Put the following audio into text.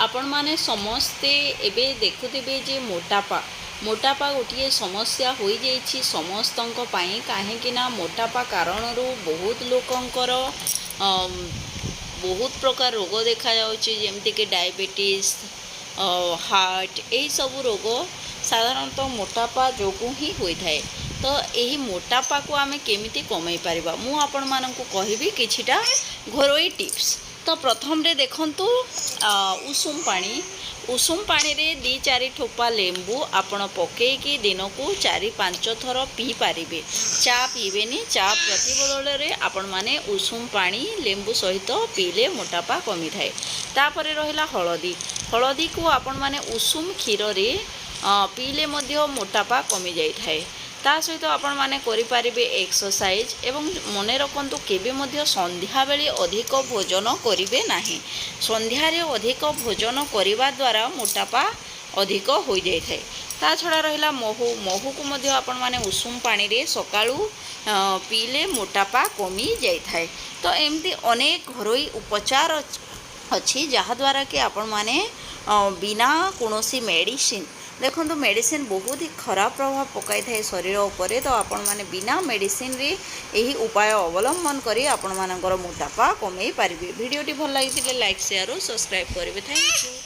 आपण माने समस्ते एबे देखुथिबे जे मोटापा मोटापा गोटे समस्या हो जाइछि समस्तंक पई काहेकि ना मोटापा कारण बहुत लोकंकर बहुत प्रकार रोग देखा जाउछि जेमति कि डायबिटीज हार्ट यही सब रोग साधारणतः मोटापा जोगु ही होइथाय। तो यही मोटापा को आमे केमिति कमाई पारिबा मु आपण माननकु कहिबी किछिटा घरोई टिप्स। तो प्रथम रे देखंतु उषुम पानी रे 2-4 ठोपा लेंबू आपण पकेकी दिन को 4-5 थर पी पारिबे। चा पीबेनी, चा प्रति बदल रे आपण माने उषुम पानी लेंबू सहित पीले मोटापा कमी थाए। तापरे रहिला हळदी, हळदी को आपण माने उषुम क्षीर रे पीले मध्य मोटापा कमी जाई थाए। ता सहित आपण माने करि पारिबे एक्सरसाइज एवं मने रखंतु केबे मध्य संध्या बेले अधिक भोजन करिवे नाही। संध्या रे अधिक भोजन करिवा द्वारा मोटापा अधिक हो जाय थाए। ता छडा रहिला महू, महू को मध्य आपण माने उषुम पानी रे सकाळू पीले मोटापा कमी जाय थाए। तो एमती अनेक घरोई उपचार अछि जहा द्वारा कि आपण माने बिना कोनोसी मेडिसिन देखो मेडिसिन बहुत ही खराब प्रभाव पकाई थाए शरीर उपरे। तो आपण माने बिना मेडिसिन रे यही उपाय अवलंबन करी आपण मानकर मोटापा कमे पारिबे। वीडियोटी भल लागिथिले लाइक शेयर और सब्सक्राइब करिवे। Thank you.